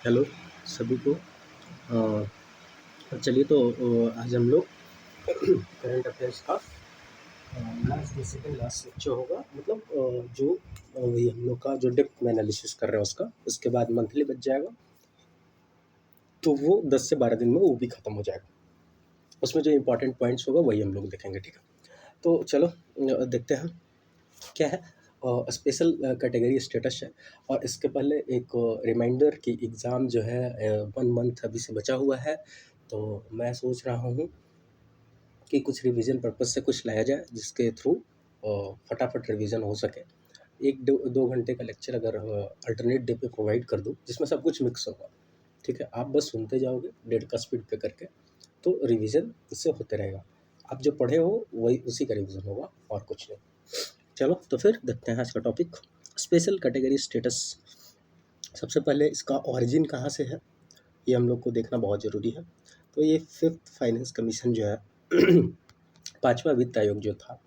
Hello सभी को। चलिए तो आज हम लोग करंट अफेयर्स का लास्ट बेसिकली लास्ट लेक्चर होगा, मतलब जो वही हम लोग का जो डेप्थ में एनालिसिस कर रहे हैं उसका, उसके बाद मंथली बच जाएगा, तो वो 10 से 12 दिन में वो भी ख़त्म हो जाएगा। उसमें जो इंपॉर्टेंट पॉइंट्स होगा वही हम लोग देखेंगे, ठीक है। तो चलो देखते हैं क्या है। स्पेशल कैटेगरी स्टेटस है, और इसके पहले एक रिमाइंडर कि एग्ज़ाम जो है 1 मंथ अभी से बचा हुआ है, तो मैं सोच रहा हूँ कि कुछ रिवीजन पर्पस से कुछ लाया जाए जिसके थ्रू फटाफट रिवीजन हो सके। 1-2 घंटे का लेक्चर अगर अल्टरनेट डे पे प्रोवाइड कर दूँ जिसमें सब कुछ मिक्स होगा, ठीक है। आप बस सुनते जाओगे 1.5 का स्पीड पे करके, तो रिवीजन इससे होते रहेगा। आप जो पढ़े हो वही उसी का रिवीजन होगा और कुछ नहीं। चलो तो फिर देखते हैं आज का टॉपिक, स्पेशल कैटेगरी स्टेटस। सबसे पहले इसका ओरिजिन कहाँ से है ये हम लोग को देखना बहुत ज़रूरी है। तो ये 5th फाइनेंस कमीशन जो है 5वां वित्त आयोग जो था,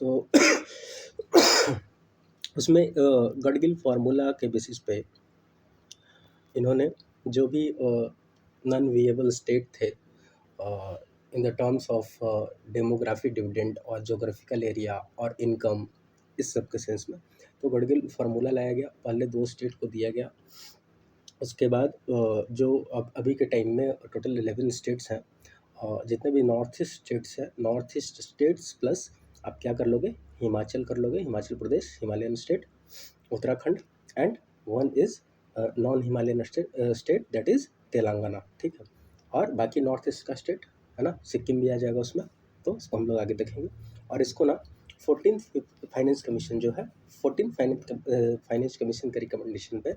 तो उसमें गडगिल फार्मूला के बेसिस पे इन्होंने जो भी नॉन विएबल स्टेट थे in the terms of demography dividend और जोग्राफिकल एरिया और इनकम, इस सब के सेंस में, तो गडगिल फार्मूला लाया गया। पहले 2 स्टेट को दिया गया, उसके बाद जो अब अभी के टाइम में टोटल 11 स्टेट्स हैं, जितने भी नॉर्थ ईस्ट स्टेट्स हैं, नॉर्थ ईस्ट स्टेट्स प्लस आप क्या कर लोगे, हिमाचल कर लोगे, Himachal Pradesh, Himalayan state, Uttarakhand, and one is non Himalayan state that is Telangana, ठीक है। और बाकी नॉर्थ ईस्ट का स्टेट है ना, सिक्किम भी आ जाएगा उसमें, तो इसको हम लोग आगे देखेंगे। और इसको ना 14th फाइनेंस कमीशन जो है, 14th फाइनेंस कमीशन के रिकमेंडेशन पे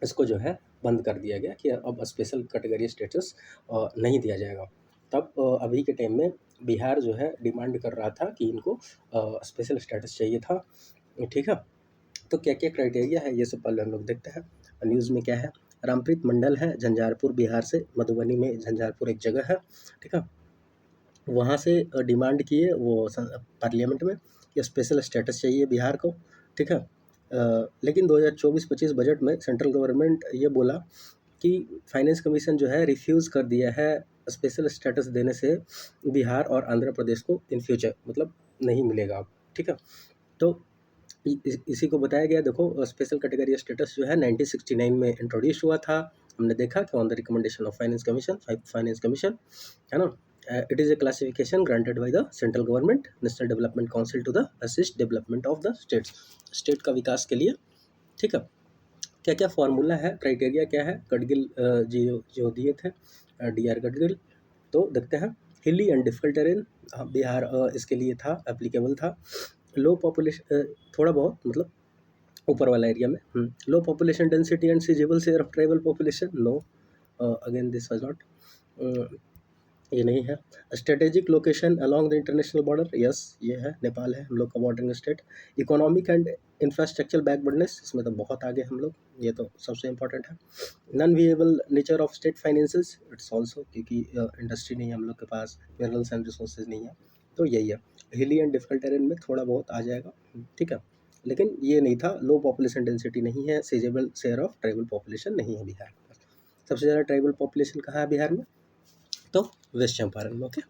इसको जो है बंद कर दिया गया कि अब स्पेशल कैटेगरी स्टेटस नहीं दिया जाएगा। तब अभी के टाइम में बिहार जो है डिमांड कर रहा था कि इनको स्पेशल स्टेटस चाहिए था, ठीक है। तो क्या क्या क्राइटेरिया है ये सब पहले हम लोग देखते हैं। न्यूज़ में क्या है, रामप्रीत मंडल है झंझारपुर बिहार से, मधुबनी में झंझारपुर एक जगह है, ठीक है, वहाँ से डिमांड किए वो पार्लियामेंट में कि स्पेशल स्टेटस चाहिए बिहार को, ठीक है। लेकिन 2024-25 बजट में सेंट्रल गवर्नमेंट ये बोला कि फाइनेंस कमीशन जो है रिफ्यूज़ कर दिया है स्पेशल स्टेटस देने से बिहार और आंध्र प्रदेश को इन फ्यूचर, मतलब नहीं मिलेगा अब, ठीक है। तो इसी को बताया गया। देखो स्पेशल कैटेगरी स्टेटस जो है 1969 में इंट्रोड्यूस हुआ था, हमने देखा कि on the recommendation of finance commission, है ना। It is a classification granted by the central government national development council to the assist development of the states, state का विकास के लिए, ठीक है। क्या क्या फार्मूला है, क्राइटेरिया क्या है, गडगिल जी जो दिए थे, DR गडगिल। तो देखते हैं, हिली एंड डिफिकल्ट टेरेन, बिहार इसके लिए था, एप्लीकेबल था। लो पॉपुलेशन, थोड़ा बहुत मतलब ऊपर वाला एरिया में, low population density and sizeable share of tribal population, no, again this was not, ये नहीं है। Strategic location along the international border, yes ये है, नेपाल है हम लोग का bordering state. Economic and infrastructure backwardness, इसमें तो बहुत आगे हम लोग, ये तो सबसे इंपॉर्टेंट है। Non viable nature of state finances, it's also, क्योंकि इंडस्ट्री नहीं है हम लोग के पास, मिनरल्स एंड रिसोर्सेज नहीं है, तो यही है। हिली एंड डिफिकल्ट टेरेन में थोड़ा बहुत आ जाएगा, ठीक है, लेकिन ये नहीं था। लो पॉपुलेशन डेंसिटी नहीं है, सीजेबल शेयर ऑफ ट्राइबल पॉपुलेशन नहीं है बिहार के पास। सबसे ज़्यादा ट्राइबल पॉपुलेशन कहाँ है बिहार में, तो वेस्ट चंपारण में, ओके।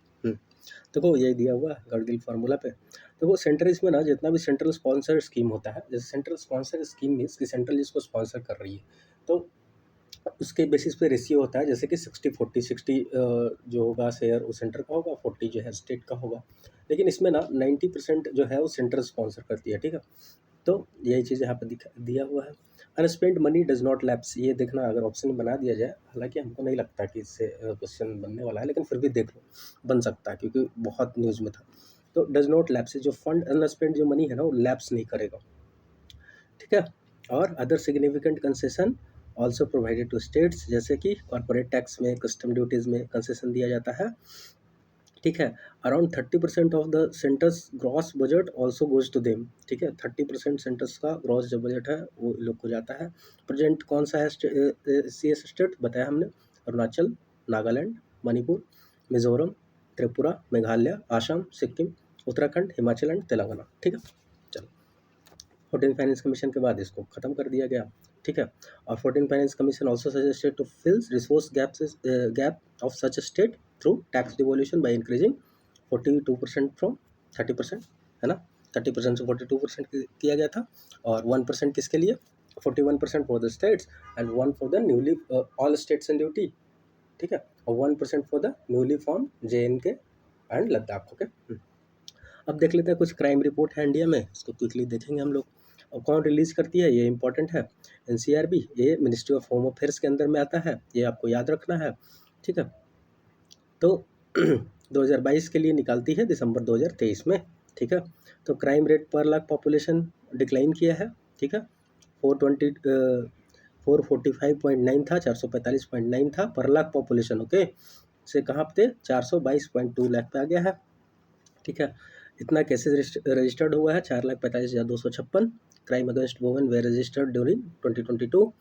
देखो यही दिया हुआ है गडगिल फार्मूला पे। देखो सेंटर इसमें ना जितना भी सेंट्रल स्पॉन्सर स्कीम होता है, जैसे सेंट्रल स्पॉन्सर स्कीम मीन्स कि सेंट्रल जिसको स्पॉन्सर कर रही है, तो उसके बेसिस पे रेशियो होता है, जैसे कि 60-40, 60 जो होगा शेयर वो सेंटर का होगा, 40 जो है स्टेट का होगा। लेकिन इसमें ना 90% जो है वो सेंटर स्पॉन्सर करती है, ठीक है। तो यही चीज़ यहाँ पर दिया हुआ है। अनस्पेंड मनी डज नॉट लैप्स, ये देखना अगर ऑप्शन बना दिया जाए, हालांकि हमको नहीं लगता कि इससे क्वेश्चन बनने वाला है, लेकिन फिर भी देख लो, बन सकता है क्योंकि बहुत न्यूज़ में था। तो डज नॉट लैप्स, जो फंड अनस्पेंड जो मनी है ना वो लैप्स नहीं करेगा, ठीक है। और other significant concession also provided to states, जैसे कि कॉर्पोरेट टैक्स में, कस्टम ड्यूटीज़ में कंसेशन दिया जाता है, ठीक है। Around 30% of the centre's gross budget also goes to them, ठीक है। 30% सेंटर्स का ग्रॉस जो बजट है वो लोग को जाता है। प्रेजेंट कौन सा है CS स्टेट बताया हमने, अरुणाचल, नागालैंड, मणिपुर, मिजोरम, त्रिपुरा, मेघालय, आसाम, सिक्किम, उत्तराखंड, हिमाचल एंड तेलंगाना, ठीक है। चलो 14 फाइनेंस कमीशन के बाद इसको ख़त्म कर दिया गया। ठीक है। और 14 finance commission also suggested to fill resource gap of such state through tax devolution by increasing 42% from 30%, है ना। 30% से 42% किया गया था। और 1% किसके लिए, 41% for the states and 1 for the newly all states and duty, ठीक है। और 1% for the newly form JNK and Ladakh, okay. अब देख लेते हैं कुछ क्राइम रिपोर्ट है इंडिया में, इसको क्विकली देखेंगे हम लोग। और कौन रिलीज करती है ये इंपॉर्टेंट है, NCRB, ये मिनिस्ट्री ऑफ होम अफेयर्स के अंदर में आता है, ये आपको याद रखना है, ठीक है। तो 2022 के लिए निकालती है दिसंबर 2023 में, ठीक है। तो क्राइम रेट पर लाख पॉपुलेशन डिक्लाइन किया है, ठीक है। 445.9 था, 445.9 था पर लाख पॉपुलेशन, ओके, से कहाँ पे 422.2 लाख पे आ गया है, ठीक है। इतना केसेस रजिस्टर्ड हुआ है 4,45,256। क्राइम अगेंस्ट वुमेन वे रजिस्टर्ड ड्यूरिंग 2022।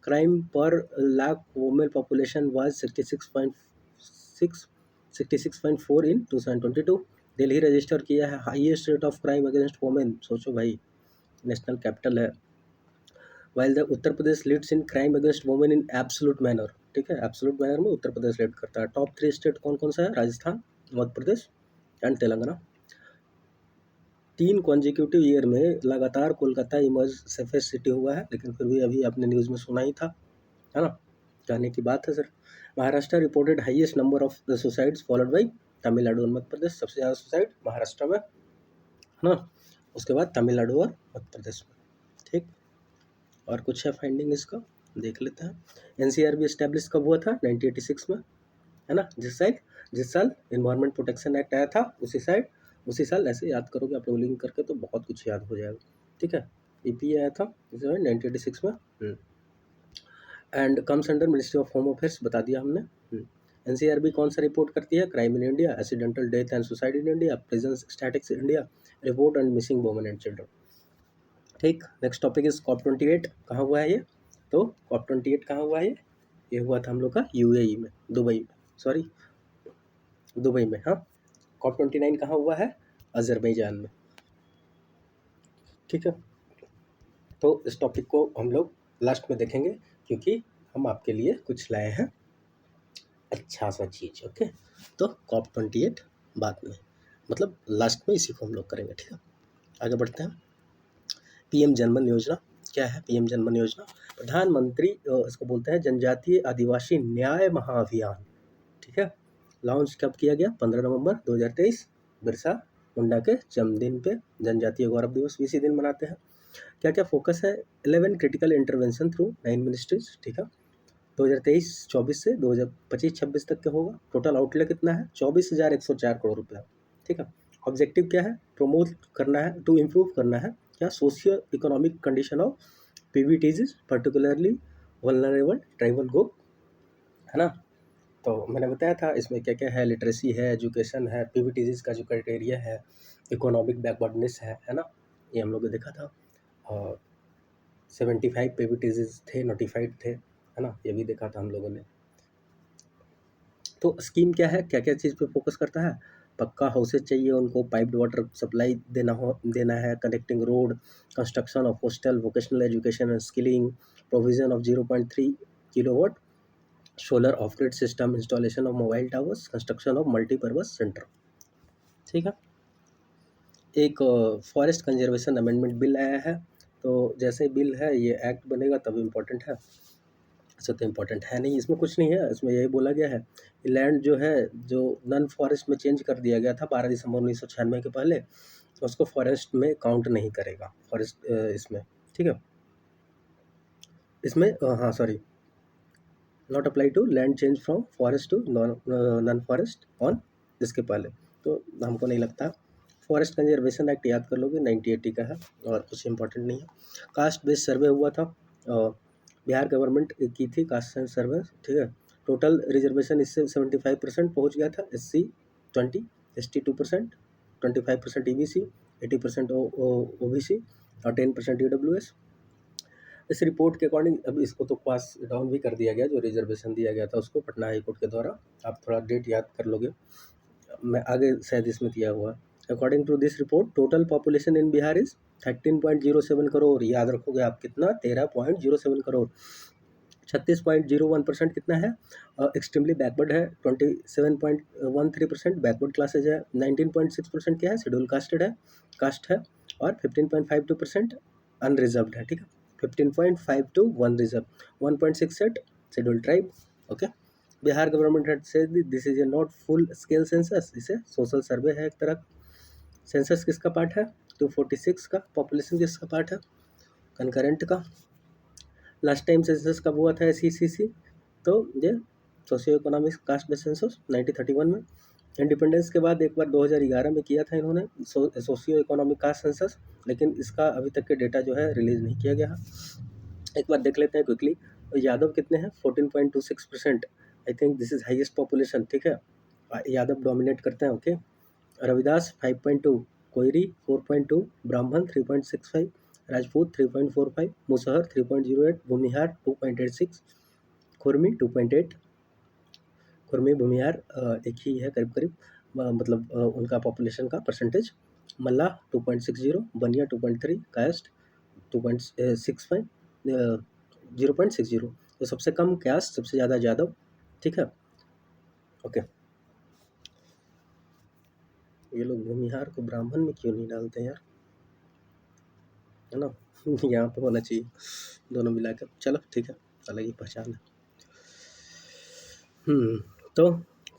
क्राइम पर lakh women population was 66.4 in 2022। Delhi register किया है highest rate of crime against women, सोचो भाई, नेशनल कैपिटल है। While the Uttar Pradesh leads in crime against women in absolute manner, ठीक है, एब्सोल्यूट मैनर में Uttar Pradesh lead करता है। टॉप 3 स्टेट कौन कौन सा है, Rajasthan, Madhya Pradesh and Telangana. 3 consecutive year में लगातार कोलकाता इमर्ज सेफेस्ट सिटी हुआ है, लेकिन फिर भी अभी आपने न्यूज़ में सुना ही था, है ना, कहने की बात है sir. Maharashtra reported highest number of the suicides followed by Tamil Nadu और मध्य प्रदेश। सबसे ज़्यादा सुसाइड महाराष्ट्र में, है ना, उसके बाद तमिलनाडु और मध्य प्रदेश में, ठीक। और कुछ है फाइंडिंग इसका, देख लेते हैं। NCRB एस्टेब्लिश कब हुआ था, 1986 में, है ना। जिस साल इन्वायरमेंट प्रोटेक्शन एक्ट आया था उसी साल, ऐसे याद करोगे आप लोग लिंक करके तो बहुत कुछ याद हो जाएगा, ठीक है। EP आया था 1986 में, and comes under ministry of home affairs, बता दिया हमने। NCRB कौन सा रिपोर्ट करती है, crime in India, accidental death and suicide in India, prison statics in India, report and missing women and children, ठीक। नेक्स्ट टॉपिक इज COP28, कहाँ हुआ है ये, तो COP28 कहाँ हुआ है, ये हुआ था हम लोग का UAE में, दुबई में, हाँ। COP29 कहाँ हुआ है, अजरबैजान में, ठीक है। तो इस टॉपिक को हम लोग लास्ट में देखेंगे, क्योंकि हम आपके लिए कुछ लाए हैं अच्छा सा चीज़, ओके। तो COP28 बाद में, मतलब लास्ट में इसी को हम लोग करेंगे, ठीक है। आगे बढ़ते हैं। PM जनमन योजना, क्या है PM जनमन योजना, प्रधानमंत्री इसको बोलते हैं जनजातीय आदिवासी न्याय महाअभियान, ठीक है। लॉन्च कब किया गया, 15 नवंबर 2023, बिरसा मुंडा के जन्मदिन पे जनजातीय गौरव दिवस भी इसी दिन मनाते हैं। क्या क्या फोकस है, 11 क्रिटिकल इंटरवेंशन थ्रू 9 मिनिस्ट्रीज, ठीक है। 2023-24 से 2025-26 तक का होगा। टोटल आउटले कितना है, 24,104 करोड़ रुपया, ठीक है। ऑब्जेक्टिव क्या है, प्रमोट करना है, टू इम्प्रूव करना है क्या, socio economic condition of PVTs particularly vulnerable tribal group, है ना। तो मैंने बताया था इसमें क्या क्या है, लिटरेसी है, एजुकेशन है, PVTs का जो क्राइटेरिया है, इकोनॉमिक बैकवर्डनेस है ना, ये हम लोग ने देखा था। और 75 PVTs थे, नोटिफाइड थे, है ना, ये भी देखा था हम लोगों ने। तो स्कीम क्या है, क्या क्या चीज़ पे फोकस करता है, पक्का हाउसेज चाहिए उनको, पाइप्ड वाटर सप्लाई देना है, connecting road, construction of hostel, vocational education and skilling, provision of 0.3 kilowatt solar of grid system, installation of mobile towers, construction of multipurpose centre, ठीक है। एक फॉरेस्ट कंजर्वेशन अमेंडमेंट बिल आया है, तो जैसे bill है ये एक्ट बनेगा तब इम्पोर्टेंट है, ऐसा तो इम्पोर्टेंट है नहीं, इसमें कुछ नहीं है, इसमें यही बोला गया है लैंड जो है जो नॉन फॉरेस्ट में चेंज कर दिया गया था 12 दिसंबर 1996 के पहले, तो उसको फॉरेस्ट में काउंट नहीं करेगा, फॉरेस्ट इसमें, ठीक है। इसमें हाँ sorry, not apply to land change from forest to non forest on, इसके पहले तो हमको नहीं लगता। फॉरेस्ट कंजर्वेशन एक्ट याद कर लोगे, 1980 का है और कुछ इंपॉर्टेंट नहीं है। कास्ट बेस्ड सर्वे हुआ था, बिहार गवर्नमेंट की थी कास्ट सर्वे, ठीक है। टोटल रिजर्वेशन इससे 75% पहुँच गया था, SC 20, ST 2%, 25% EBC, 80% OBC और 10% EWS। इस रिपोर्ट के अकॉर्डिंग अब इसको तो पास डाउन भी कर दिया गया, जो रिजर्वेशन दिया गया था उसको पटना हाई कोर्ट के द्वारा, आप थोड़ा डेट याद कर लोगे, मैं आगे शायद इसमें दिया हुआ। According to this report total population in Bihar is 13.07 crore, याद रखोगे आप कितना, 13.07 करोड़। 36.01% कितना है, एक्सट्रीमली बैकवर्ड है। 27.13% बैकवर्ड क्लासेज है। 19.6% क्या है, शेड्यूल कास्ट है। और 15.52% अनरिजर्व्ड है, ठीक है। 15.52 one reserve, 1.68 schedule tribe. Okay, Bihar government had said this is a not full scale census, इसे सोशल सर्वे है एक तरह। सेंसस किसका पार्ट है, 246 का। पॉपुलेशन किसका पार्ट है, कंकरेंट का। लास्ट टाइम सेंसस कब हुआ था एसईसीसी, तो ये socio economic caste based census 1931 में। इंडिपेंडेंस के बाद एक बार 2011 में किया था इन्होंने सोशियो इकोनॉमिक कास्ट सेंसस, लेकिन इसका अभी तक के डेटा जो है रिलीज नहीं किया गया। एक बार देख लेते हैं क्विकली। यादव कितने हैं, 14.26%। I think this is highest population, ठीक है। यादव डोमिनेट करते हैं। ओके, रविदास 5.2, कोयरी 4.2, ब्राह्मण 3.65, राजपूत 3.45, मुसहर 3.08, भूमिहार 2.86, खुरमी 2.8। खुरमी भूमिहार एक ही है करीब करीब, मतलब उनका पॉपुलेशन का परसेंटेज। मल्लाह 2.60, बनिया 2.3, कास्ट 2.65, 0.60। तो सबसे कम कास्ट, सबसे ज़्यादा यादव, ठीक है। ओके, ये लोग भूमिहार को ब्राह्मण में क्यों नहीं डालते यार, है ना। यहाँ पे होना चाहिए दोनों मिलाकर, चलो ठीक है, अलग ही पहचान है। तो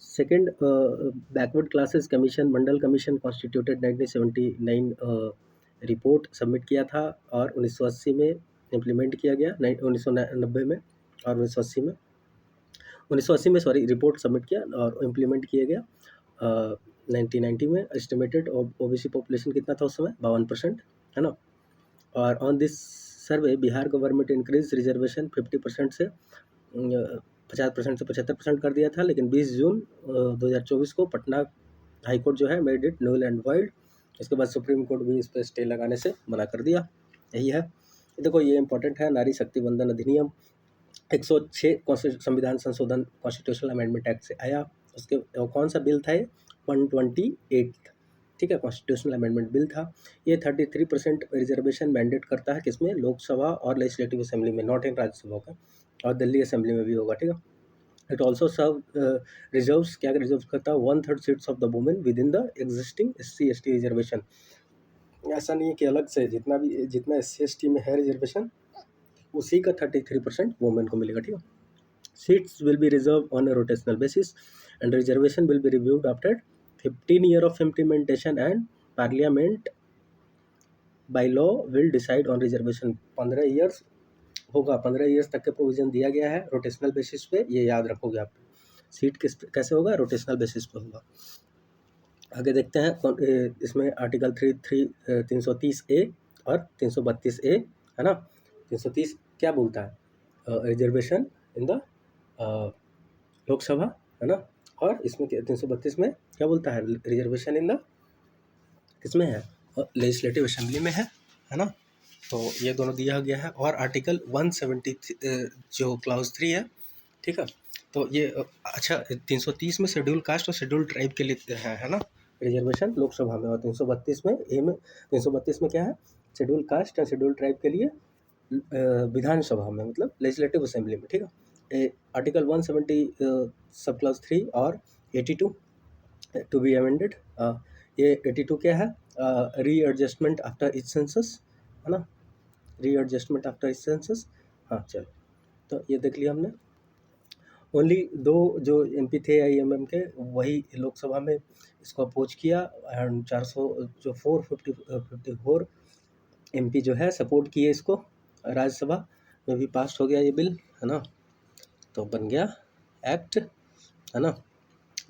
सेकंड बैकवर्ड क्लासेस कमीशन, मंडल कमीशन कॉन्स्टिट्यूटेड 1979, रिपोर्ट सबमिट किया था और 1980 में इम्प्लीमेंट किया गया। 1990 में और 1980 में सॉरी रिपोर्ट सबमिट किया और इम्प्लीमेंट किया गया। 1990 में एस्टिमेटेड ओबीसी पॉपुलेशन कितना था उस समय, 52%, है ना। और on this survey Bihar government increase reservation 50% से 50% से 75% कर दिया था, लेकिन 20 जून 2024 को पटना हाई कोर्ट जो है made it null and wide. इसके बाद सुप्रीम कोर्ट भी इस पर स्टे लगाने से मना कर दिया। यही है, देखो ये इंपॉर्टेंट है। नारी शक्ति वंदन अधिनियम 106 संविधान संशोधन कॉन्स्टिट्यूशनल अमेंडमेंट एक्ट से आया। उसके कौन सा बिल था ये, 128, ठीक है, कॉन्स्टिट्यूशनल अमेंडमेंट बिल था। ये 33% रिजर्वेशन मैंडेट करता है, किसमें, लोकसभा और लेजिस्लेटिव असेंबली में, नॉट इन राज्यसभा का, और दिल्ली असेंबली में भी होगा, ठीक है। इट ऑल्सो सर्व रिजर्व्स, क्या रिजर्व करता है, 1/3 seats of the women with in the existing SC/ST reservation. ऐसा नहीं है कि अलग से जितना SC/ST में है रिजर्वेशन, उसी का 33% वुमेन को मिलेगा, ठीक है। Seats will be reserve on a rotational basis and reservation will be reviewed after 15 year of implementation and parliament by law will decide on reservation. 15 years होगा, 15 ईयर्स तक के प्रोविजन दिया गया है रोटेशनल बेसिस पे, ये याद रखोगे आप। सीट कैसे होगा, रोटेशनल बेसिस पे होगा। आगे देखते हैं, इसमें आर्टिकल 330A और 332A, है ना। 330 क्या बोलता है, रिजर्वेशन इन द लोकसभा, है ना। और इसमें 332 में क्या बोलता है, रिजर्वेशन इन द किसमें है, लेजिस्लेटिव असेंबली में है ना। तो ये दोनों दिया गया है। और आर्टिकल 170 जो क्लाउज 3 है, ठीक है। तो ये अच्छा, 330 में शेड्यूल कास्ट और शेड्यूल ट्राइब के लिए है ना, रिजर्वेशन लोकसभा में। और 332 में 332 में क्या है, शेड्यूल कास्ट और शेड्यूल ट्राइब के लिए विधानसभा में, मतलब लेजिस्लेटिव असेंबली में, ठीक है। आर्टिकल 170 सब क्लास 3 और 82 टू बी अमेंडेड। ये 82 क्या है, रीएडजस्टमेंट आफ्टर ईच सेंसस, है ना, रीएडजस्टमेंट आफ्टर ईच सेंसस। हाँ चलो, तो ये देख लिया हमने। ओनली 2 जो MP थे IMM के, वही लोकसभा में इसको अपोज किया, एंड 400 जो 454 MP जो है सपोर्ट किए इसको। राज्यसभा में भी पास हो गया ये बिल, है ना। तो बन गया एक्ट, है ना।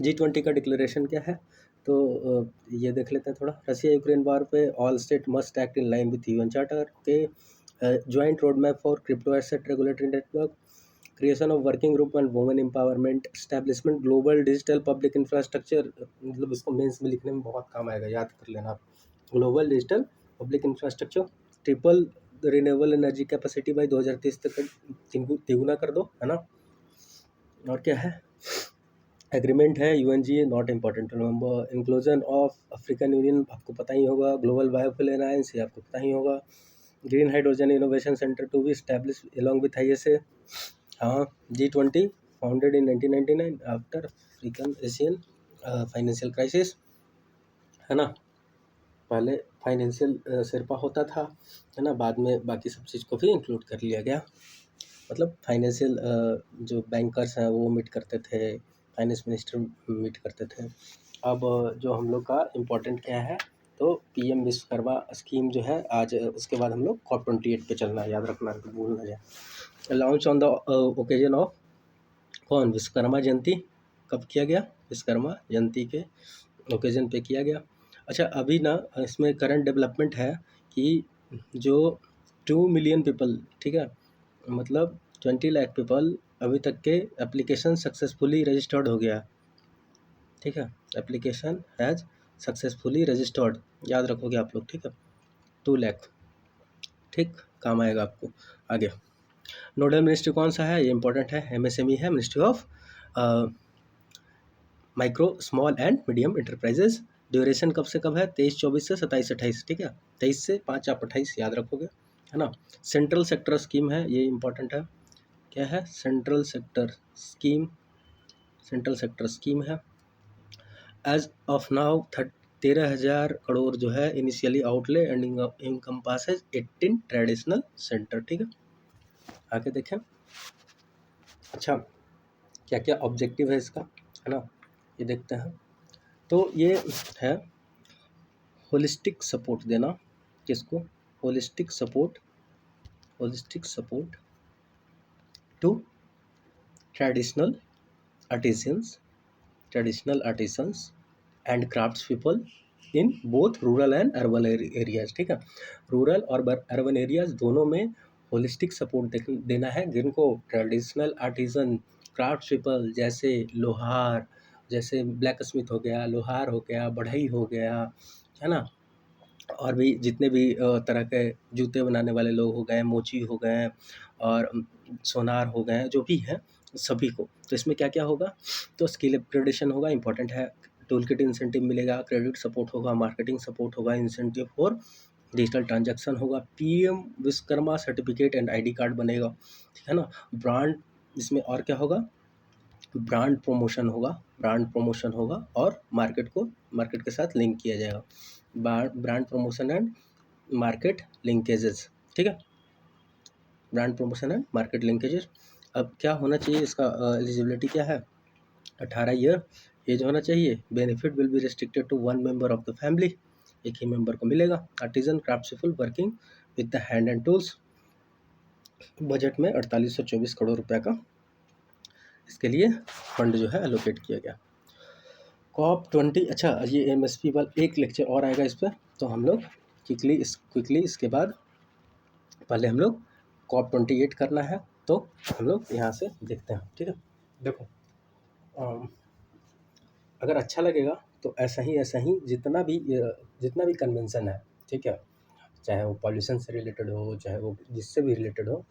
G20 का डिक्लेरेशन क्या है, तो ये देख लेते हैं थोड़ा। रशिया यूक्रेन वार पे all state must act in line with UN charter के, joint road map for crypto asset regulatory network, creation of working group and women empowerment, establishment global digital public infrastructure, मतलब इसको mains में लिखने में बहुत काम आएगा, याद कर लेना आप। Global digital public infrastructure, triple renewable energy capacity by 2030 तक तिगुना कर दो, है ना। और क्या है, एग्रीमेंट है UNGA, not important to remember. Inclusion of African Union आपको पता ही होगा। ग्लोबल बायोफ्यूल अलायंस ये आपको पता ही होगा। Green hydrogen innovation centre to be establish along with ISA. हाँ, G20 founded in 1999 after African Asian financial crisis, है ना। पहले फाइनेंशियल सिरपा होता था, है ना, बाद में बाकी सब चीज़ को भी इंक्लूड कर लिया गया। मतलब फाइनेंशियल जो बैंकर्स हैं वो मीट करते थे, फाइनेंस मिनिस्टर मीट करते थे। अब जो हम लोग का इम्पोर्टेंट क्या है, तो पीएम विश्वकर्मा स्कीम जो है आज, उसके बाद हम लोग COP28 पे चलना है, याद रखना, तो भूल ना जाए। Launch on the occasion of कौन, विश्वकर्मा जयंती कब किया गया, विश्वकर्मा जयंती के ओकेजन पे किया गया। अच्छा, अभी ना इसमें करंट डेवलपमेंट है कि जो 2 मिलियन पीपल, ठीक है, मतलब 20 लाख पीपल अभी तक के एप्लीकेशन सक्सेसफुली रजिस्टर्ड हो गया, ठीक है। एप्लीकेशन हैज़ सक्सेसफुली रजिस्टर्ड, याद रखोगे आप लोग, ठीक है। 2 लाख, ठीक, काम आएगा आपको आगे। नोडल मिनिस्ट्री कौन सा है, ये इंपॉर्टेंट है, MSME है, ministry of micro small and medium enterprises. Duration कब से कब है, 23-24 से 27-28, ठीक है, 23 से 5 आप 28 याद रखोगे, है ना। सेंट्रल सेक्टर स्कीम है, ये इंपॉर्टेंट है, क्या है, central sector scheme, central sector scheme है। एज ऑफ नाउ 13,000 करोड़ जो है initially outlay and encompasses 18 traditional centre, ठीक है। आगे देखें। अच्छा, क्या क्या ऑब्जेक्टिव है इसका, है ना, ये देखते हैं। तो ये है होलिस्टिक सपोर्ट देना, किसको, holistic support, holistic support to traditional artisans, traditional artisans and crafts people in both rural and urban areas, ठीक है। रूरल और अर्बन एरियाज दोनों में होलिस्टिक सपोर्ट देना है, जिनको ट्रेडिशनल आर्टिसन क्राफ्ट्स पीपल, जैसे लोहार, जैसे ब्लैक स्मिथ हो गया, लोहार हो गया, बढ़ई हो गया, है ना, और भी जितने भी तरह के जूते बनाने वाले लोग हो गए, मोची हो गए, और सोनार हो गए, जो भी हैं सभी को। तो इसमें क्या क्या होगा, तो स्किल अपग्रेडेशन होगा, इंपॉर्टेंट है। टूल किट इंसेंटिव मिलेगा, क्रेडिट सपोर्ट होगा, मार्केटिंग सपोर्ट होगा, इंसेंटिव फॉर डिजिटल ट्रांजैक्शन होगा, PM Vishwakarma certificate and ID card बनेगा, ठीक है ना। ब्रांड, इसमें और क्या होगा, ब्रांड प्रमोशन होगा, ब्रांड प्रमोशन होगा, और मार्केट के साथ लिंक किया जाएगा, brand promotion and market linkages, ठीक है, brand promotion and market linkages. अब क्या होना चाहिए इसका, एलिजिबिलिटी क्या है, 18 ईयर एज होना चाहिए। Benefit will be restricted to 1 member of the family, एक ही मेंबर को मिलेगा। Artisan craftsman working with the hand and tools. Budget में 4824 करोड़ रुपए का इसके लिए फंड जो है एलोकेट किया गया। COP20, अच्छा ये MSP वाला एक लेक्चर और आएगा इस पर, तो हम लोग क्विकली इसके बाद पहले हम लोग COP28 करना है, तो हम लोग यहाँ से देखते हैं, ठीक है। देखो, अगर अच्छा लगेगा तो ऐसा ही जितना भी कन्वेंशन है, ठीक है, चाहे वो पॉल्यूशन से रिलेटेड हो, चाहे वो जिससे भी रिलेटेड हो,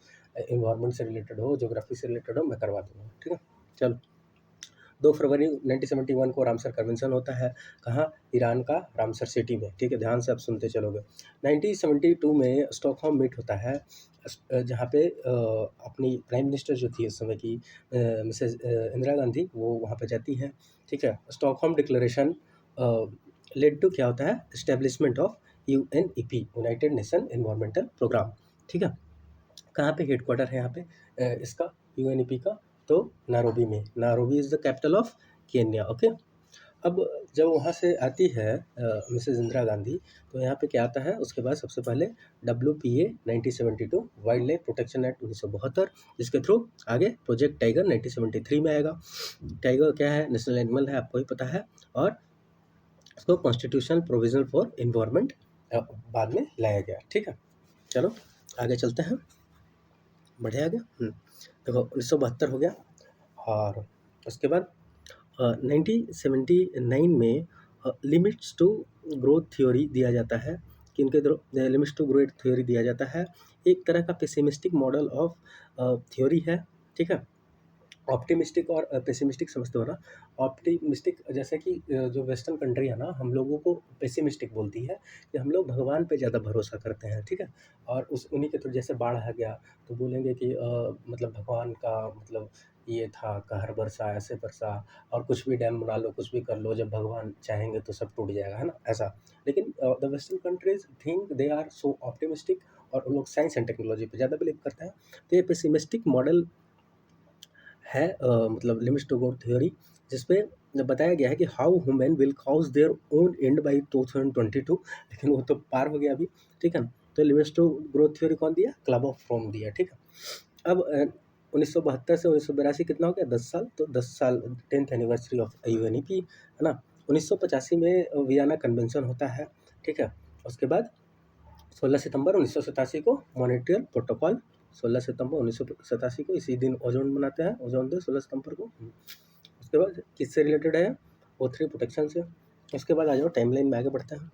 इन्वायरमेंट से रिलेटेड हो, ज्योग्राफी से रिलेटेड हो, मैं करवा दूँगा, ठीक है। चलो, 2 फरवरी 1971 को रामसर कन्वेंशन होता है, कहाँ, ईरान का रामसर सिटी में, ठीक है, ध्यान से आप सुनते चलोगे। 1972 में स्टॉकहोम मीट होता है, जहाँ पे अपनी प्राइम मिनिस्टर जो थी उस समय की, मिसेज इंदिरा गांधी, वो वहाँ पे जाती हैं, ठीक है। स्टॉकहोम डिक्लेरेशन लेड टू क्या होता है, establishment of UNEP, United Nation environmental programme, ठीक है। कहाँ पे हेडक्वार्टर है यहाँ पे इसका, UNEP का, तो नायरोबी में। Nairobi is the capital of Kenya, okay. अब जब वहाँ से आती है मिसेज इंदिरा गांधी, तो यहाँ पे क्या आता है, उसके बाद सबसे पहले WPA 1972, wild life protection act 1972, जिसके थ्रू आगे प्रोजेक्ट टाइगर 1973 में आएगा। टाइगर क्या है, नेशनल एनिमल है, आपको ही पता है, और उसको कॉन्स्टिट्यूशनल प्रोविजन फॉर इन्वायरमेंट बाद में लाया गया, ठीक है। चलो आगे चलते हैं, बढ़िया आगे। देखो 1972 हो गया, और उसके बाद 1979 में लिमिट्स टू ग्रोथ थ्योरी दिया जाता है, किनके through, limits to growth theory दिया जाता है, एक तरह का पेसिमिस्टिक मॉडल ऑफ थ्योरी है, ठीक है। ऑप्टिमिस्टिक और पेसिमिस्टिक समझते हो ना? ऑप्टिमिस्टिक जैसे कि जो वेस्टर्न कंट्री है ना, हम लोगों को पेसिमिस्टिक बोलती है कि हम लोग भगवान पे ज़्यादा भरोसा करते हैं, ठीक है? और उस उन्हीं के थ्रू जैसे बाढ़ आ गया, तो बोलेंगे कि मतलब भगवान का मतलब ये था, कहर बरसा, ऐसे बरसा और कुछ भी डैम बना लो, कुछ भी कर लो, जब भगवान चाहेंगे तो सब टूट जाएगा, है ना? ऐसा। लेकिन the western countries think they are so optimistic और उन लोग साइंस एंड टेक्नोलॉजी पे ज़्यादा बिलीव करते हैं। तो ये पेसिमिस्टिक मॉडल है मतलब लिमिट्स टू ग्रोथ थ्योरी, जिसपे बताया गया है कि how human will cause their own end by 2022, लेकिन वो तो पार हो गया अभी, ठीक है ना? तो लिमिट्स टू ग्रोथ थ्योरी कौन दिया? क्लब ऑफ रोम दिया, ठीक है? अब 1972 से 1982 कितना हो गया? 10 साल। तो 10 साल 10th एनिवर्सरी ऑफ यूएनईपी, है ना? 1985 में वियना कन्वेंशन होता है, ठीक है? उसके बाद 16 सितंबर 1987 को मॉन्ट्रियल प्रोटोकॉल, 16 सितंबर 1987 को इसी दिन ओजोन मनाते हैं, ओजोन डे 16 सितंबर को। उसके बाद किससे रिलेटेड है? O3 प्रोटेक्शन से। उसके बाद आ जाओ टाइमलाइन में आगे बढ़ते हैं।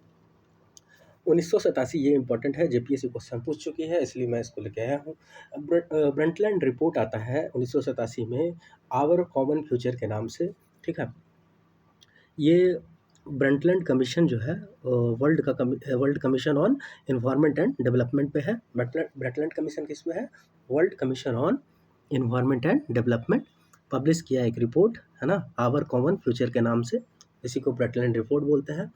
1987 ये इंपॉर्टेंट है, जेपीएससी क्वेश्चन पूछ चुकी है, इसलिए मैं इसको लेके आया हूँ। ब्रंटलैंड रिपोर्ट आता है 1987 में, आवर कॉमन फ्यूचर के नाम से, ठीक है? ये ब्रंटलैंड कमीशन जो है world commission on environment and development पे है। ब्रंटलैंड कमीशन किस पे है? World commission on environment and development. Publish किया एक रिपोर्ट, है ना, आवर कॉमन फ्यूचर के नाम से, इसी को ब्रंटलैंड रिपोर्ट बोलते हैं।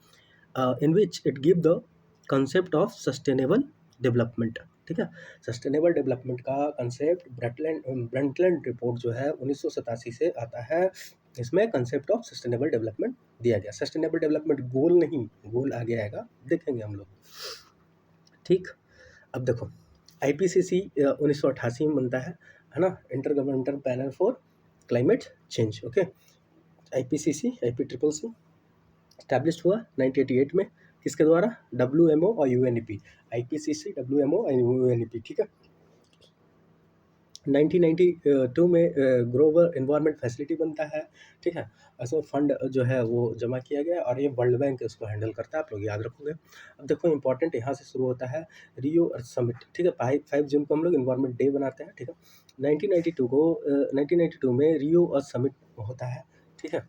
In which it give the concept of sustainable development, ठीक है? सस्टेनेबल डेवलपमेंट का कंसेप्ट ब्रंटलैंड रिपोर्ट जो है 1987 से आता है। इसमें कंसेप्ट ऑफ सस्टेनेबल डेवलपमेंट दिया गया। सस्टेनेबल डेवलपमेंट गोल नहीं, गोल आगे आएगा, देखेंगे हम लोग, ठीक? अब देखो आईपीसीसी 1988 में बनता है ना? Inter governmental panel for climate change, okay? IPCC, IP triple C establish हुआ 1988 में, किसके द्वारा? डब्ल्यूएमओ और यूएनईपी। आईपीसीसी, डब्ल्यूएमओ और यूएनईपी, ठीक है? 1992 में ग्लोबल एनवायरनमेंट फैसिलिटी बनता है, ठीक है? इसमें फंड जो है वो जमा किया गया और ये वर्ल्ड बैंक इसको हैंडल करता है, आप लोग याद रखोगे। अब देखो इंपॉर्टेंट यहाँ से शुरू होता है, रियो अर्थ समिट, ठीक है? 5 जून को हम लोग एनवायरनमेंट डे बनाते हैं, ठीक है? 1992 में रियो अर्थ समिट होता है, ठीक है?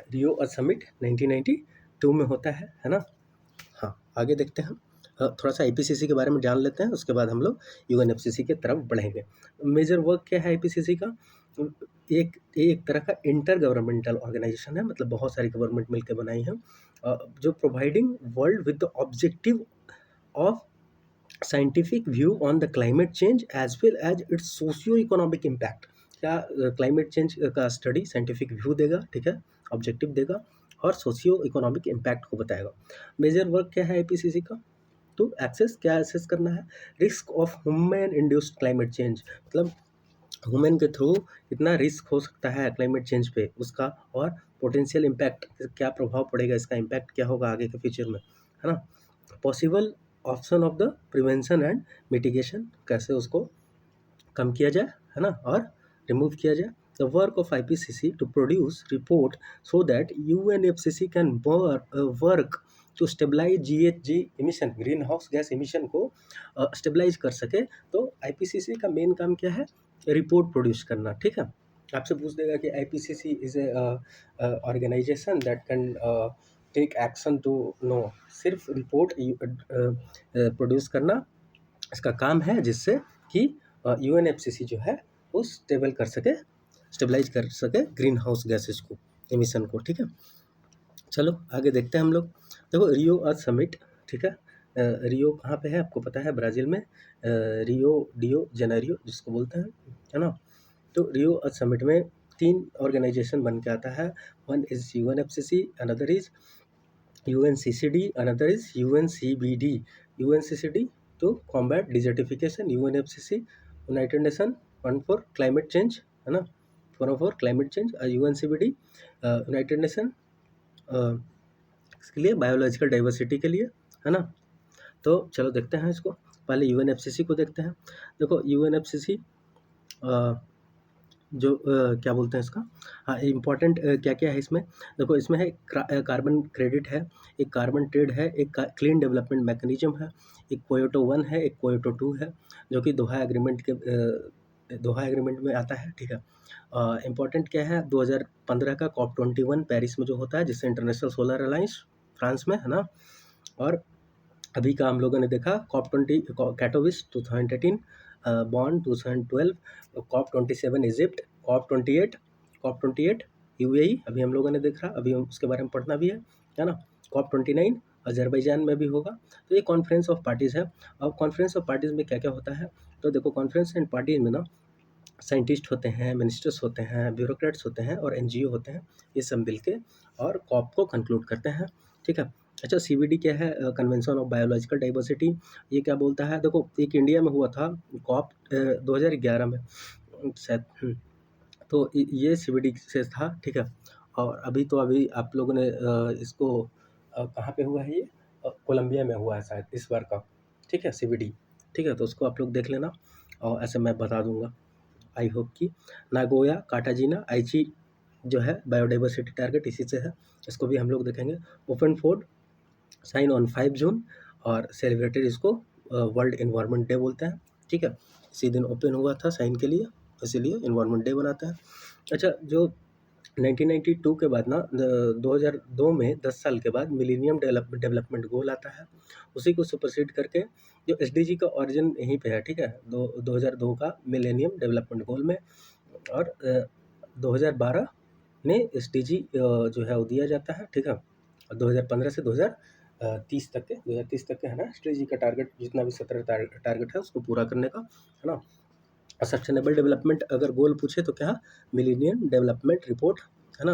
रियो अर्थ समिट 1992 में होता है ना? हाँ, आगे देखते हैं। थोड़ा सा आईपीसीसी के बारे में जान लेते हैं, उसके बाद हम लोग यूएनएफसीसी की तरफ बढ़ेंगे। मेजर वर्क क्या है आईपीसीसी का? एक एक तरह का इंटर गवर्नमेंटल ऑर्गेनाइजेशन है, मतलब बहुत सारी गवर्नमेंट मिलकर बनाई है, जो providing world with the objective of scientific view on the climate change as well as its socio economic impact. क्या क्लाइमेट चेंज का स्टडी साइंटिफिक व्यू देगा, ठीक है, ऑब्जेक्टिव देगा और सोशियो इकोनॉमिक इम्पैक्ट को बताएगा। मेजर वर्क क्या है आईपीसीसी का? तो एक्सेस, क्या एक्सेस करना है? Risk of human induced climate change, मतलब ह्यूमन के थ्रू कितना रिस्क हो सकता है क्लाइमेट चेंज पे उसका, और पोटेंशियल इम्पैक्ट, क्या प्रभाव पड़ेगा इसका, इम्पैक्ट क्या होगा आगे के फ्यूचर में, है ना? Possible option of the prevention and mitigation, कैसे उसको कम किया जाए, है ना, और रिमूव किया जाए। The work of IPCC to produce report so that UNFCC can work to stabilise GHG emission, green house gas emission को स्टेबलाइज कर सके। तो आईपीसीसी का मेन काम क्या है? रिपोर्ट प्रोड्यूस करना, ठीक है? आपसे पूछ देगा कि IPCC is a organisation that can take action to, no, सिर्फ रिपोर्ट प्रोड्यूस करना इसका काम है, जिससे कि यूएनएफसीसी जो है वो स्टेबलाइज कर सके ग्रीन हाउस गैसेस को, एमिशन को, ठीक है? चलो आगे देखते हैं हम लोग। देखो रियो अर्थ समिट, ठीक है? रियो कहाँ पे है आपको पता है? ब्राज़ील में, रियो डियो जेनेरियो जिसको बोलते हैं, है ना? तो रियो अर्थ समिट में 3 ऑर्गेनाइजेशन बन के आता है। One is UNFCCC, another is UNCCD, another is UNCBD. UNCCD to combat desertification, UNFCCC united nation fund for climate change, है ना, forum for climate change. UNCBD united nation इसके लिए बायोलॉजिकल डाइवर्सिटी के लिए, है ना? तो चलो देखते हैं इसको, पहले यूएनएफसीसी को देखते हैं। देखो यूएनएफसीसी जो क्या बोलते हैं इसका, हाँ इम्पॉर्टेंट क्या क्या है इसमें? देखो इसमें है कार्बन क्रेडिट है, एक कार्बन ट्रेड है, एक क्लीन डेवलपमेंट मैकेनिज्म है, एक कोयोटो 1 है, एक कोयोटो 2 है, जो कि दोहा एग्रीमेंट के दोहा एग्रीमेंट में आता है, ठीक है। इम्पोर्टेंट क्या है, 2015 का COP21 पेरिस में जो होता है, जिससे इंटरनेशनल सोलर अलायंस फ्रांस में, है ना। और अभी का हम लोगों ने देखा COP20 कैटोविस 2018, बॉन 2012, COP27 इजिप्ट, COP28 यूएई अभी हम लोगों ने देखा, अभी हम उसके बारे में पढ़ना भी है ना। COP29 अजरबैजान में भी होगा। तो ये कॉन्फ्रेंस ऑफ पार्टीज़ है। अब कॉन्फ्रेंस ऑफ पार्टीज़ में क्या क्या होता है, तो देखो कॉन्फ्रेंस एंड पार्टीज में ना साइंटिस्ट होते हैं, मिनिस्टर्स होते हैं, ब्यूरोक्रेट्स होते हैं और एनजीओ होते हैं, ये सब मिलके और कॉप को कंक्लूड करते हैं, ठीक है। अच्छा, सीबीडी क्या है, कन्वेंशन ऑफ बायोलॉजिकल डाइवर्सिटी, ये क्या बोलता है, देखो एक इंडिया में हुआ था कॉप 2011 में शायद, तो ये सीबीडी से था, ठीक है। और अभी आप लोगों ने इसको कहाँ पे हुआ है, ये कोलंबिया में हुआ है शायद इस बार का, ठीक है, सीबीडी, ठीक है। तो उसको आप लोग देख लेना और ऐसे मैं बता दूंगा। आई होप कि नागोया काटाजीना आईची जो है बायोडाइवर्सिटी टारगेट इसी से है, इसको भी हम लोग देखेंगे। ओपन फोर्ड साइन ऑन 5 जून और सेलिब्रेटेड इसको वर्ल्ड इन्वायरमेंट डे बोलते हैं, ठीक है। इसी दिन ओपन हुआ था साइन के लिए, इसीलिए इन्वायरमेंट डे बनाते हैं। अच्छा, जो 1992 के बाद ना 2002 में 10 साल के बाद मिलेनियम डेवलपमेंट गोल आता है, उसी को सुपरसीड करके जो एसडीजी का ओरिजिन यहीं पे है, ठीक है, 2002 का मिलेनियम डेवलपमेंट गोल में। और 2012 में एसडीजी जो है वो दिया जाता है, ठीक है। और 2015 से 2030 तक के है ना, एसडीजी का टारगेट जितना भी 17 टारगेट है उसको पूरा करने का, है ना। सस्टेनेबल डेवलपमेंट अगर गोल पूछे तो क्या, मिलेनियम डेवलपमेंट रिपोर्ट, है ना।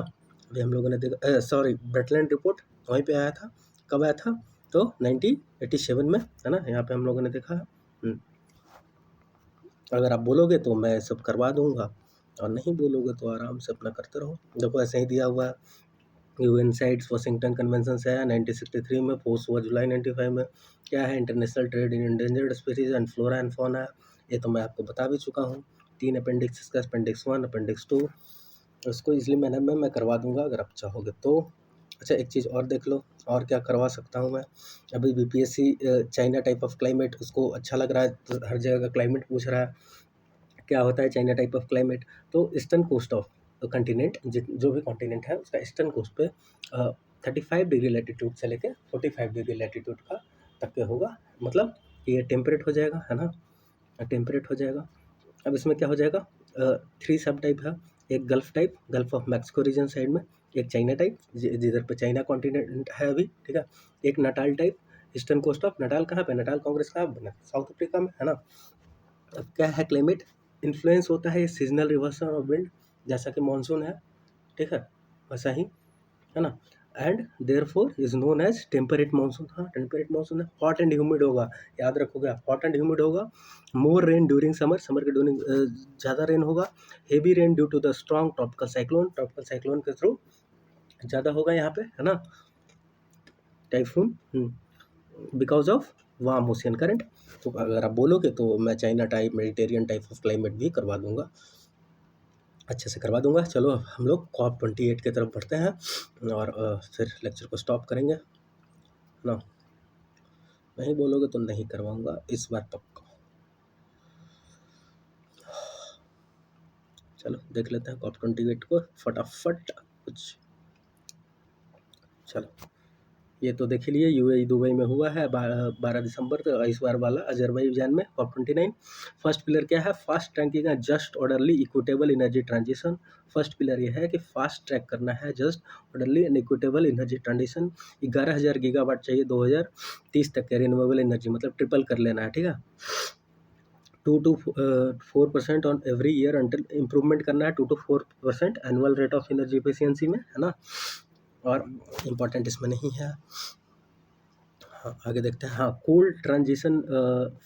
अभी हम लोगों ने देखा, सॉरी, ब्रेटलैंड रिपोर्ट वहीं पे आया था, कब आया था, तो 1987 में, है ना, यहाँ पे हम लोगों ने देखा है। अगर आप बोलोगे तो मैं सब करवा दूंगा, और नहीं बोलोगे तो आराम से अपना करते रहो। देखो ऐसे ही दिया हुआ है, यूएन साइट्स वाशिंगटन कन्वेंशन से है 1963 में, पोस्ट हुआ जुलाई 95 में। क्या है, international trade in endangered species and flora and fauna है, ये तो मैं आपको बता भी चुका हूँ। 3 अपेंडिक्स इसका, अपेंडिक्स 1, अपेंडिक्स 2, उसको इजली मैनर में मैं करवा दूंगा अगर आप चाहोगे तो। अच्छा, एक चीज़ और देख लो, और क्या करवा सकता हूँ मैं। अभी BPSC China type of climate उसको अच्छा लग रहा है, तो हर जगह का क्लाइमेट पूछ रहा है, क्या होता है चाइना टाइप ऑफ क्लाइमेट। तो ईस्टर्न कोस्ट ऑफ कंटिनेंट, जो भी कॉन्टिनेंट है उसका ईस्टर्न कोस्ट पे 35 डिग्री लैटीट्यूड से लेकर 45 डिग्री लैटीट्यूड का तक के होगा, मतलब ये टेम्परेट हो जाएगा, है ना, टेम्परेट हो जाएगा। अब इसमें क्या हो जाएगा, 3 सब टाइप है, एक gulf type, gulf of Mexico region side में, एक चाइना टाइप जिधर पे चाइना कॉन्टिनेंट है अभी, ठीक है, एक Natal type, eastern coast of Natal, कहाँ पे, नटाल कांग्रेस का बना, साउथ अफ्रीका में, है ना। अब क्या है, क्लाइमेट इन्फ्लुएंस होता है सीजनल रिवर्सन ऑफ विंड, जैसा कि मानसून है, ठीक है, वैसा ही, है ना। And therefore is known as temperate monsoon. हाँ, टेम्परेट मानसून है, हॉट एंड ह्यूमिड होगा, याद रखोगे आप, हॉट एंड ह्यूमिड होगा। More rain during summer, summer के ड्यूरिंग ज़्यादा रेन होगा। Heavy rain due to the strong tropical cyclone के थ्रू ज़्यादा होगा यहाँ पे, है ना। Typhoon, because of warm ocean current. तो अगर आप बोलोगे तो मैं China type, Mediterranean type of climate भी करवा दूंगा, अच्छे से करवा दूंगा। चलो अब हम लोग COP28 की तरफ बढ़ते हैं और फिर लेक्चर को स्टॉप करेंगे ना। नहीं बोलोगे तो नहीं करवाऊंगा इस बार पक्का। चलो देख लेते हैं COP28 को फटाफट कुछ। चलो, ये तो देख लिए, यूएई दुबई में हुआ है 12 दिसंबर तो इस बार वाला, अजरबैजान में COP29। फर्स्ट पिलर क्या है, फास्ट ट्रैकिंग है, just orderly equitable energy transition. First pillar ये है कि फास्ट ट्रैक करना है, just orderly and equitable energy transition. 11,000 gigawatt चाहिए 2030 तक के रिन्यूएबल एनर्जी, मतलब ट्रिपल कर लेना है, ठीक है। 2 to 4% on every year until, improvement करना है 2 to 4% annual rate of energy efficiency में, है ना। और इम्पॉर्टेंट इसमें नहीं है। हाँ, आगे देखते हैं। हाँ, coal transition,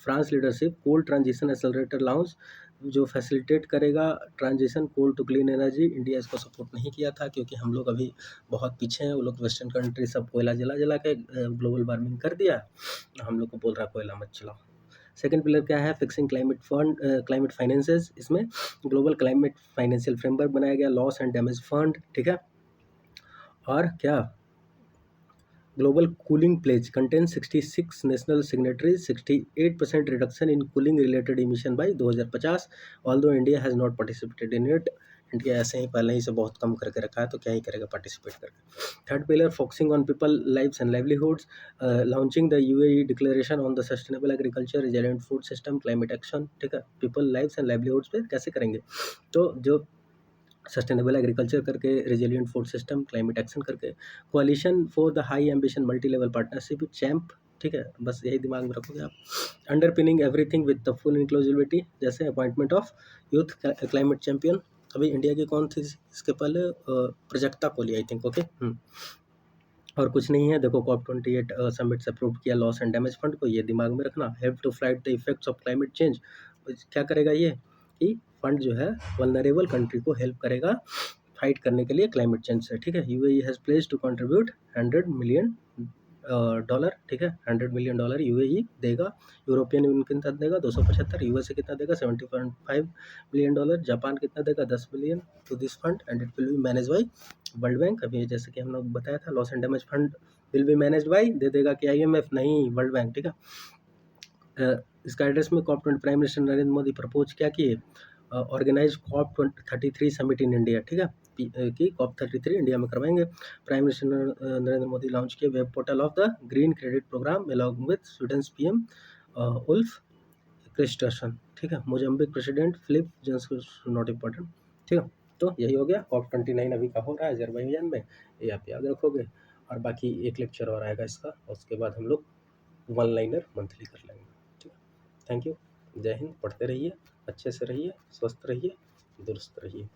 France leadership coal transition accelerator launch, जो फैसिलिटेट करेगा transition coal to clean energy. India इसको सपोर्ट नहीं किया था क्योंकि हम लोग अभी बहुत पीछे हैं, वो लोग वेस्टर्न कंट्री सब कोयला जला जला के ग्लोबल वार्मिंग कर दिया, हम लोग को बोल रहा कोयला मत चलाओ। सेकेंड पिलर क्या है, fixing climate fund, climate finances, इसमें ग्लोबल क्लाइमेट फाइनेंशियल फ्रेमवर्क बनाया गया, लॉस एंड डैमेज फंड, ठीक है। और क्या, Global Cooling Pledge contains 66 national signatories, 68% reduction in cooling related emission by 2050, although India has not participated in it. India ऐसे ही पहले ही से बहुत कम करके रखा है, तो क्या ही करेगा पार्टिसिपेट करके। Third pillar focusing on people lives and livelihoods, launching the UAE declaration on the sustainable agriculture resilient food system climate action. ठीक है, पीपल लाइव्स एंड लाइवलीहुड्स पे कैसे करेंगे, तो जो सस्टेनेबल एग्रीकल्चर करके, resilient food system, climate action करके, coalition for the high ambition multi level partnership with champ. ठीक है, बस यही दिमाग में रखोगे आप। Underpinning everything with the full inclusivity, जैसे appointment of youth climate champion. अभी इंडिया की कौन थी इसके पहले, Prajakta Kohli I think. Okay, और कुछ नहीं है, देखो COP28 समिट से अप्रूव किया लॉस एंड डैमेज फंड को, ये दिमाग में रखना। Help to fight the effects of climate change, क्या करेगा ये कि फंड जो है वल्नरेबल कंट्री को हेल्प करेगा फाइट करने के लिए क्लाइमेट चेंज से। ठीक है, UAE has pledge to contribute $100 million. ठीक है, $100 मिलियन यूएई देगा। यूरोपियन यूनियन कितना देगा, 275। यूएसए कितना देगा, $70.5 मिलियन। जापान कितना देगा, 10 million to this fund, and it will be manage by World Bank. अभी जैसे कि हम लोग बताया था, loss and damage fund will be managed by, दे देगा कि IMF, नहीं वर्ल्ड बैंक। ठीक है, इस गाइडेंस में COP20 prime minister Narendra Modi propose क्या किए, organise COP33 summit in India. ठीक है, कि COP33 इंडिया में करवाएंगे। Prime minister Narendra Modi launch किए web portal of the green credit programme along with Sweden PM Ulf Kristersson. ठीक है, Mozambique president Philip Jonson not important. ठीक है, तो यही हो गया। COP29 अभी का हो रहा है अजरबैजान में, ये आप याद रखोगे। और बाकी एक लेक्चर और आएगा इसका, और उसके बाद हम लोग वन लाइनर मंथली कर लेंगे। ठीक है, थैंक यू, जय हिंद। पढ़ते रहिए, अच्छे से रहिए, स्वस्थ रहिए, दुरुस्त रहिए।